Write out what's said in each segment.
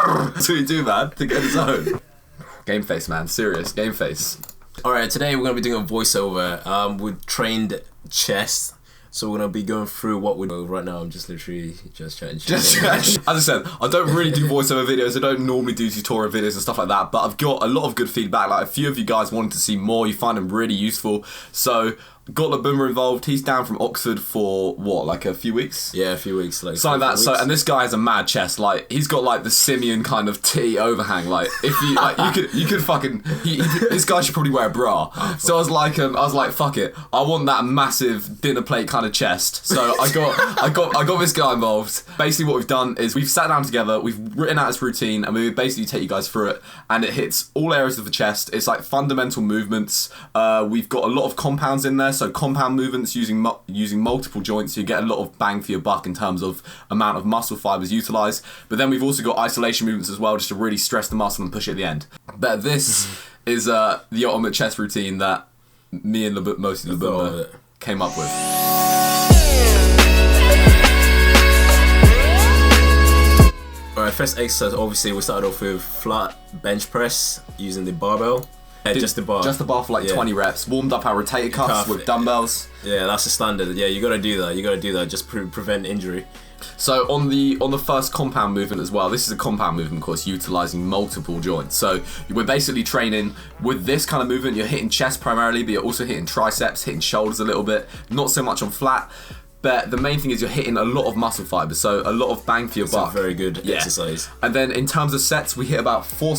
That's what you do, man, to get in the zone. Game face, man. Serious. Game face. Alright, today we're going to be doing a voiceover with trained chest. So we're going to be going through what we do. Right now I'm just literally just chatting shit. As I said, I don't really do voiceover videos. I don't normally do tutorial videos and stuff like that. But I've got a lot of good feedback. Like a few of you guys wanted to see more. You find them really useful. So got Lubomba involved. He's down from Oxford for what, like a few weeks? Yeah, a few weeks. Like something like that. So, and this guy has a mad chest. Like he's got like the simian kind of titty overhang. Like if you like, you could fucking. This guy should probably wear a bra. So I was like, fuck it. I want that massive dinner plate kind of chest. So I got this guy involved. Basically, what we've done is we've sat down together. We've written out his routine, and we basically take you guys through it. And it hits all areas of the chest. It's like fundamental movements. We've got a lot of compounds in there. So compound movements using multiple joints, you get a lot of bang for your buck in terms of amount of muscle fibers utilized. But then we've also got isolation movements as well, just to really stress the muscle and push it at the end. But this is the ultimate chest routine that me and mostly Lubomba came up with. Alright, first exercise, obviously we started off with flat bench press using the barbell. Just the bar. Just the bar for like 20 reps. Warmed up our rotator cuffs with dumbbells. Yeah, that's the standard. Yeah, you gotta do that. Just prevent injury. So on the first compound movement as well, this is a compound movement, of course, utilizing multiple joints. So we're basically training with this kind of movement. You're hitting chest primarily, but you're also hitting triceps, hitting shoulders a little bit. Not so much on flat. But the main thing is you're hitting a lot of muscle fibers, so a lot of bang for your buck. It's a very good exercise. And then in terms of sets, we hit about 4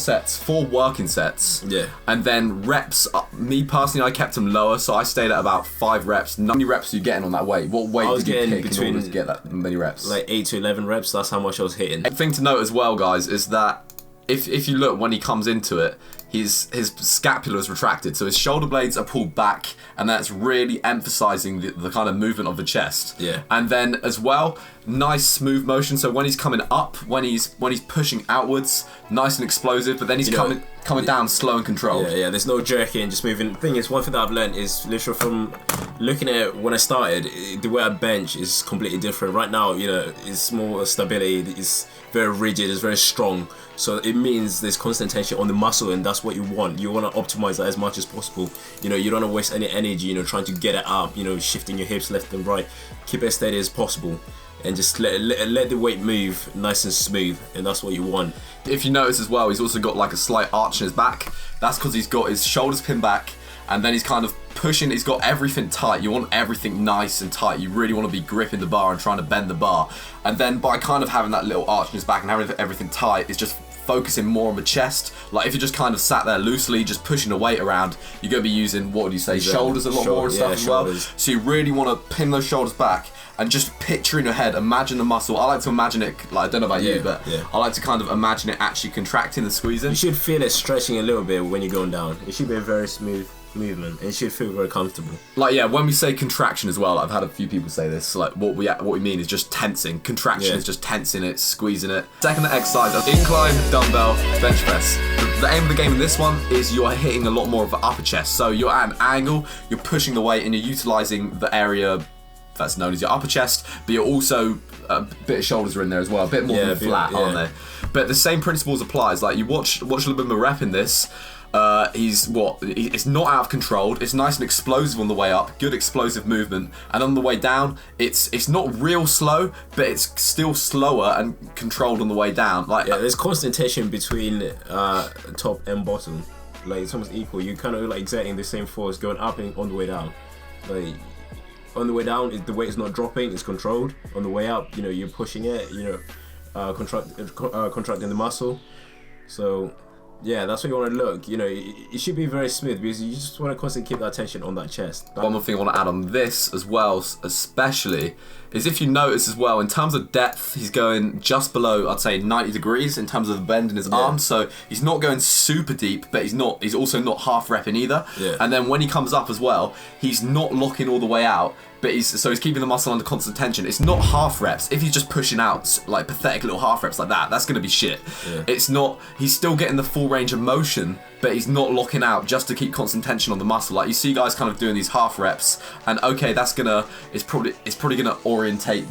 working sets. Yeah. And then reps, me personally, I kept them lower, so I stayed at about 5 reps. How many reps are you getting on that weight? What weight did you pick in order to get that many reps? Like 8 to 11 reps, that's how much I was hitting. The thing to note as well, guys, is that if you look when he comes into it, his scapula is retracted, so his shoulder blades are pulled back, and that's really emphasizing the kind of movement of the chest. Yeah. And then as well, nice smooth motion. So when he's coming up, when he's pushing outwards, nice and explosive. But then he's coming down slow and controlled. Yeah. There's no jerking, just moving. The thing is, one thing that I've learned is literally from looking at it when I started, the way I bench is completely different. Right now, it's more stability. It's very rigid. It's very strong. So it means there's constant tension on the muscle, and that's what you want. You want to optimize that as much as possible. You don't want to waste any energy, trying to get it up, shifting your hips left and right. Keep it as steady as possible, and just let the weight move nice and smooth, and that's what you want. If you notice as well, he's also got like a slight arch in his back. That's because he's got his shoulders pinned back, and then he's kind of pushing. He's got everything tight. You want everything nice and tight. You really want to be gripping the bar and trying to bend the bar. And then by kind of having that little arch in his back and having everything tight, it's just focusing more on the chest. Like if you just kind of sat there loosely, just pushing the weight around, you're going to be using, what would you say, shoulders a lot more and stuff as well. So you really want to pin those shoulders back and just picture in your head, imagine the muscle. I like to imagine it, like I don't know about you, but I like to kind of imagine it actually contracting and squeezing. You should feel it stretching a little bit when you're going down. It should be a very smooth movement, and it should feel very comfortable. Like when we say contraction as well, I've had a few people say this, like what we mean is just tensing. Contraction is just tensing it, squeezing it. Second exercise, incline dumbbell bench press. The aim of the game in this one is you're hitting a lot more of the upper chest, so you're at an angle, you're pushing the weight, and you're utilizing the area that's known as your upper chest, but you're also a bit of shoulders are in there as well, a bit more than flat, aren't they? But the same principles applies. Like you watch Lubomba rep in this. It's not out of control. It's nice and explosive on the way up, good explosive movement, and on the way down, it's not real slow, but it's still slower and controlled on the way down. There's constant tension between top and bottom. Like it's almost equal. You kind of like exerting the same force going up and on the way down. Like on the way down, the weight is not dropping; it's controlled. On the way up, you're pushing it. Contracting the muscle. So. Yeah, that's what you want to look. It should be very smooth because you just want to constantly keep that tension on that chest. One more thing I want to add on this as well, especially, is if you notice as well, in terms of depth, he's going just below, I'd say 90 degrees in terms of the bend in his arms. So he's not going super deep, but he's also not half repping either. Yeah. And then when he comes up as well, he's not locking all the way out. But he's keeping the muscle under constant tension. It's not half reps. If he's just pushing out like pathetic little half reps like that, that's gonna be shit. Yeah. It's not. He's still getting the full range of motion, but he's not locking out just to keep constant tension on the muscle. Like you see guys kind of doing these half reps, and okay, it's probably gonna orientate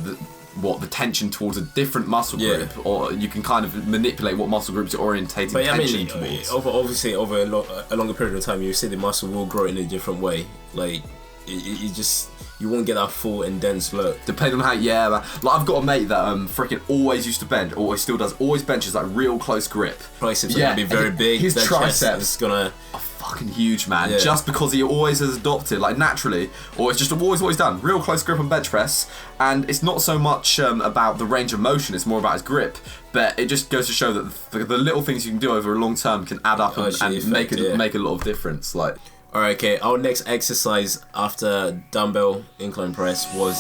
the tension towards a different muscle group, or you can kind of manipulate what muscle groups you're orientating tension towards. Obviously, over a longer period of time, you see the muscle will grow in a different way. Like, you won't get that full and dense look. Depending on how, like I've got a mate that freaking always used to bench, or still does, always benches like real close grip. Triceps are gonna be very big. His triceps is gonna fucking huge, man. Just because he always has adopted, like naturally, or it's just always what he's done. Real close grip on bench press, and it's not so much about the range of motion. It's more about his grip. But it just goes to show that the little things you can do over a long term can add up and make a lot of difference. Like. Alright, okay, our next exercise after dumbbell incline press was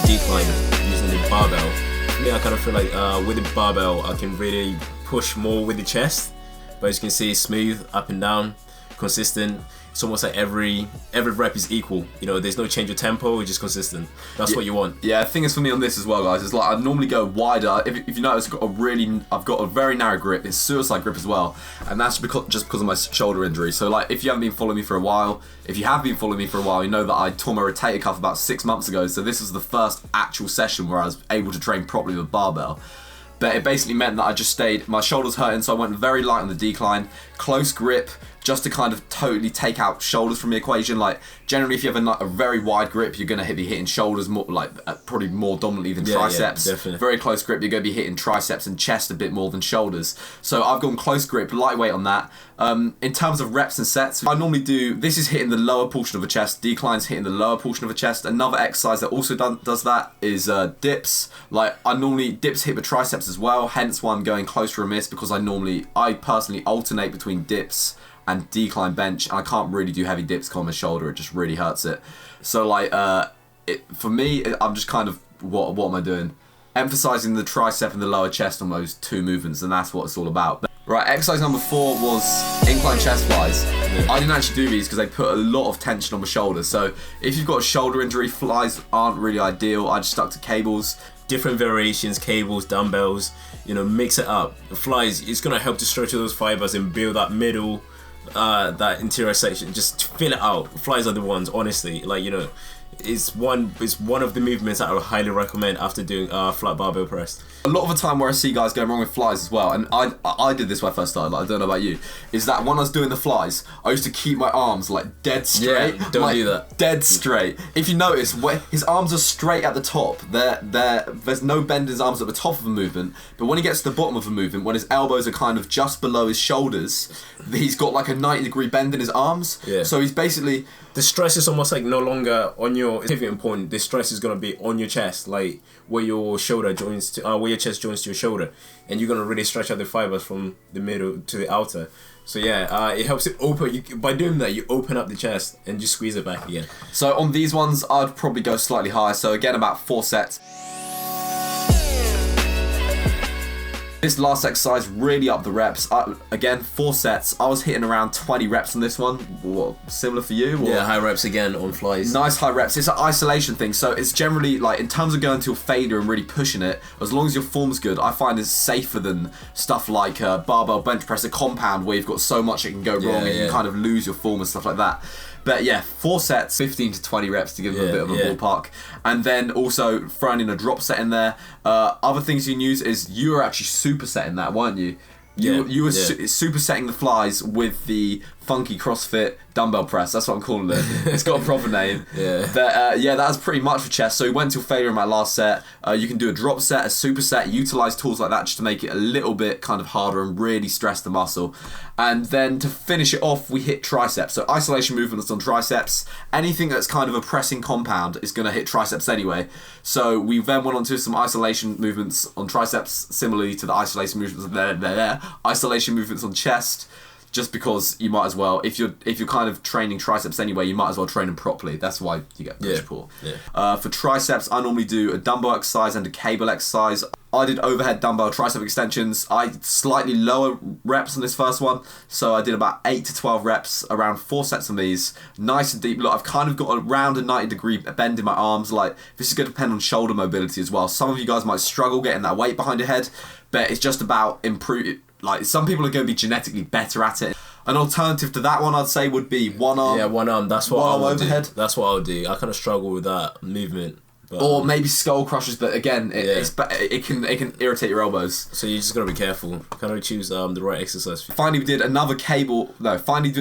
decline using the barbell. For me, I kind of feel like with the barbell, I can really push more with the chest. But as you can see, smooth, up and down, consistent. It's almost like every rep is equal. You know, there's no change of tempo, it's just consistent. That's what you want. Yeah, the thing is for me on this as well, guys, is like I normally go wider. If you notice, I've got a very narrow grip. It's suicide grip as well, and that's just because of my shoulder injury. So like, if you haven't been following me for a while, you know that I tore my rotator cuff about 6 months ago. So this was the first actual session where I was able to train properly with barbell. But it basically meant that I just stayed, my shoulders hurting, so I went very light on the decline, close grip, just to kind of totally take out shoulders from the equation. Like generally, if you have a very wide grip, you're going to be hitting shoulders more, like probably more dominantly than triceps. Yeah, very close grip, you're going to be hitting triceps and chest a bit more than shoulders. So I've gone close grip, lightweight on that. In terms of reps and sets, I normally do, this is hitting the lower portion of a chest, declines hitting the lower portion of a chest. Another exercise that also does that is dips. Like dips hit the triceps as well, hence why I'm going close for a miss, because I personally alternate between dips and decline bench, and I can't really do heavy dips on my shoulder. It just really hurts it. So like, for me, I'm just kind of, what am I doing? Emphasizing the tricep and the lower chest on those two movements, and that's what it's all about. Right, exercise number 4 was incline chest flies. I didn't actually do these because they put a lot of tension on my shoulders. So if you've got a shoulder injury, flies aren't really ideal. I just stuck to cables. Different variations, cables, dumbbells, you know, mix it up. The flies, it's gonna help to stretch those fibers and build that middle, that interior section. Just fill it out. Flies are the ones, honestly. Like, you know, it's one of the movements that I would highly recommend after doing flat barbell press. A lot of the time where I see guys going wrong with flies as well, and I did this when I first started, like, I don't know about you, is that when I was doing the flies, I used to keep my arms like dead straight. Yeah, don't do that. Dead straight. If you notice, his arms are straight at the top. There's no bend in his arms at the top of the movement, but when he gets to the bottom of the movement, when his elbows are kind of just below his shoulders, he's got like a 90-degree bend in his arms. Yeah. So he's basically... The stress is almost like no longer on your pivot point. The stress is gonna be on your chest, like where your shoulder joins to, where your chest joins to your shoulder, and you're gonna really stretch out the fibers from the middle to the outer. So yeah, it helps it open. By doing that, you open up the chest and just squeeze it back again. So on these ones, I'd probably go slightly higher. So again, about 4 sets. This last exercise really upped the reps. Again, 4 sets. I was hitting around 20 reps on this one. What, similar for you? Yeah, high reps again on flies. Nice high reps. It's an isolation thing. So it's generally, like, in terms of going to a failure and really pushing it, as long as your form's good, I find it's safer than stuff like barbell bench press, a compound where you've got so much it can go wrong and you kind of lose your form and stuff like that. But yeah, 4 sets, 15 to 20 reps to give them a bit of a ballpark. And then also throwing in a drop set in there. Other things you can use is you were actually supersetting that, weren't you? You were supersetting the flies with the funky CrossFit dumbbell press. That's what I'm calling it. It's got a proper name. But that was pretty much for chest. So we went to failure in my last set. You can do a drop set, a superset, utilize tools like that just to make it a little bit kind of harder and really stress the muscle. And then to finish it off, we hit triceps. So isolation movements on triceps. Anything that's kind of a pressing compound is going to hit triceps anyway. So we then went on to some isolation movements on triceps, similarly to the isolation movements isolation movements on chest. Just because you might as well, if you're kind of training triceps anyway, you might as well train them properly. That's why you get push pull. For triceps, I normally do a dumbbell exercise and a cable exercise. I did overhead dumbbell tricep extensions. I slightly lower reps on this first one, so I did about 8 to 12 reps, around 4 sets of these. Nice and deep. Look, I've kind of got around a 90-degree bend in my arms. Like, this is going to depend on shoulder mobility as well. Some of you guys might struggle getting that weight behind your head, but it's just about improving. Like, some people are going to be genetically better at it. An alternative to that one, I'd say, would be one arm. Yeah, one arm. That's what one I arm would overhead. do. That's what I would do. I kind of struggle with that movement. But, or maybe skull crushers, but again, it can irritate your elbows. So you just gotta be careful. Kind of choose the right exercise. Finally, we did another cable. No, finally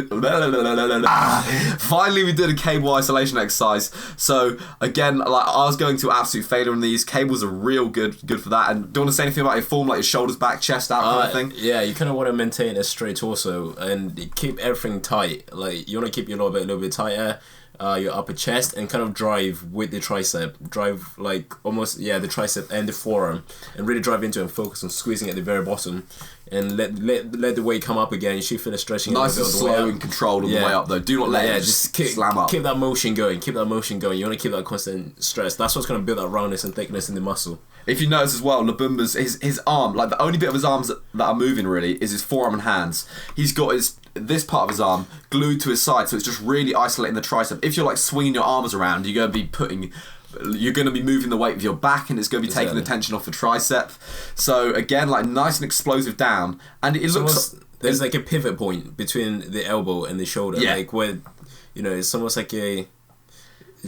we did a cable isolation exercise. So again, like I was going to absolute failure on these. Cables are real good for that. And do you want to say anything about your form, like your shoulders back, chest out, kind of thing? Yeah, you kind of want to maintain a straight torso and keep everything tight. Like you want to keep your lower back a little bit tighter. Your upper chest, and kind of drive with the tricep, drive like almost the tricep and the forearm, and really drive into it and focus on squeezing at the very bottom, and let the weight come up again. You should finish stretching nice and slow and controlled on the way up though. Do not let it just slam up. Keep that motion going. You want to keep that constant stress. That's what's going to build that roundness and thickness in the muscle. If you notice as well, Lubomba's his arm, like the only bit of his arms that are moving really is his forearm and hands. He's got this part of his arm glued to his side, so it's just really isolating the tricep. If you're like swinging your arms around, you're going to be moving the weight with your back, and it's going to be taking the tension off the tricep. So again, like nice and explosive down, and it looks there's like a pivot point between the elbow and the shoulder, like where it's almost like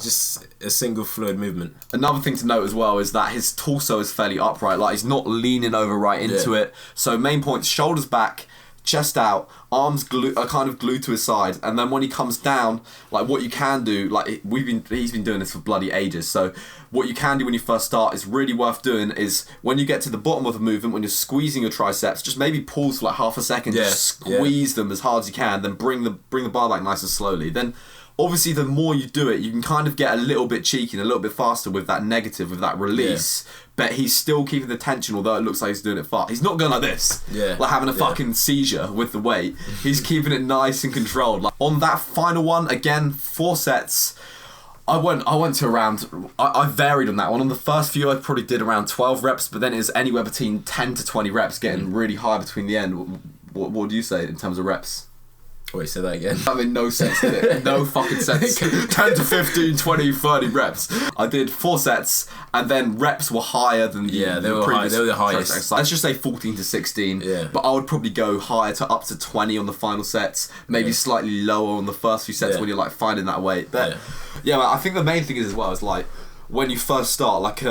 just a single fluid movement. Another thing to note as well is that his torso is fairly upright, like he's not leaning over right into it. So main points: shoulders back, chest out, arms are kind of glued to his side, and then when he comes down, like what you can do, like he's been doing this for bloody ages. So what you can do when you first start is really worth doing is when you get to the bottom of the movement, when you're squeezing your triceps, just maybe pause for like half a second, just squeeze them as hard as you can, then bring the bar back nice and slowly. Then obviously the more you do it, you can kind of get a little bit cheeky and a little bit faster with that negative, with that release. But he's still keeping the tension, although it looks like he's doing it fast. He's not going like this, like having a fucking seizure with the weight. He's keeping it nice and controlled. Like on that final one, again, 4 sets. I went to around. I varied on that one. On the first few, I probably did around 12 reps, but then it was anywhere between 10 to 20 reps, getting really high between the end. What do you say in terms of reps? Wait, say that again. That made no sense, did it? No fucking sense. 10 to 15, 20, 30 reps. I did 4 sets, and then reps were higher than they were the highest. Let's just say 14 to 16. Yeah. But I would probably go higher to up to 20 on the final sets, maybe slightly lower on the first few sets when you're like finding that weight. But man, I think the main thing is as well is like when you first start, like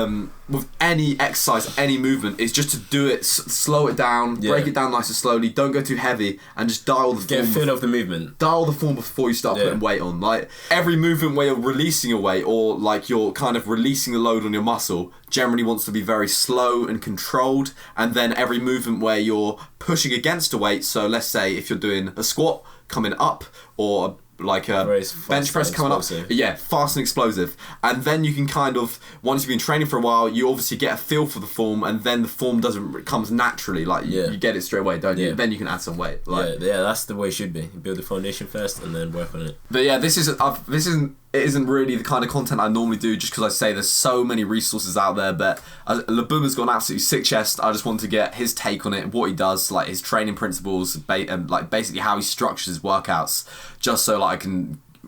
with any exercise, any movement, is just to do it, slow it down, break it down nice and slowly, don't go too heavy, and just dial the form. Get a feel of the movement. Dial the form before you start putting weight on. Like every movement where you're releasing your weight, or like you're kind of releasing the load on your muscle, generally wants to be very slow and controlled. And then every movement where you're pushing against a weight, so let's say if you're doing a squat coming up, or like a bench press coming up, fast and explosive, and then you can kind of, once you've been training for a while, you obviously get a feel for the form, and then the form comes naturally, like you get it straight away, don't you? Then you can add some weight. Like, that's the way it should be. You build the foundation first and then work on it. But it isn't really the kind of content I normally do, just because I say there's so many resources out there. But Lubomba's got an absolutely sick chest. I just want to get his take on it, what he does, like his training principles, and like basically how he structures his workouts, just so like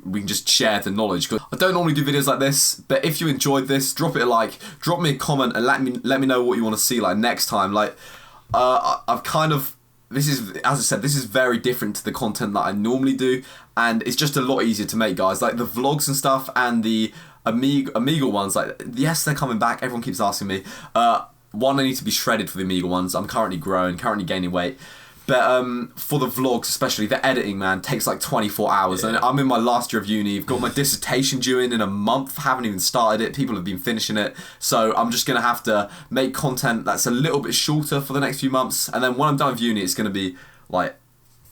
we can just share the knowledge. Cause I don't normally do videos like this, but if you enjoyed this, drop it a like, drop me a comment, and let me know what you want to see like next time. Like I've kind of, this is, as I said, this is very different to the content that I normally do, and it's just a lot easier to make, guys. Like the vlogs and stuff, and the Omegle ones, like yes, they're coming back. Everyone keeps asking me. One, I need to be shredded for the Omegle ones. I'm currently growing, currently gaining weight. But for the vlogs, especially, the editing, man, takes like 24 hours. And I'm in my last year of uni. I've got my dissertation due in a month. Haven't even started it. People have been finishing it. So I'm just going to have to make content that's a little bit shorter for the next few months. And then when I'm done with uni, it's going to be like,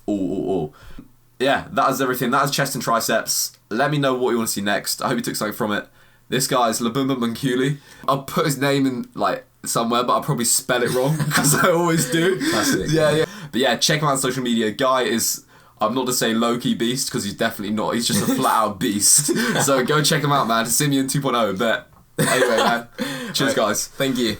Yeah, that is everything. That is chest and triceps. Let me know what you want to see next. I hope you took something from it. This guy's Lubomba Munkuli. I'll put his name in like somewhere, but I'll probably spell it wrong because I always do. Classic. Yeah. But yeah, check him out on social media. Guy is, I'm not to say low-key beast, because he's definitely not. He's just a flat-out beast. So go check him out, man. Simeon 2.0, bet. Anyway, man. Cheers, guys. Thank you.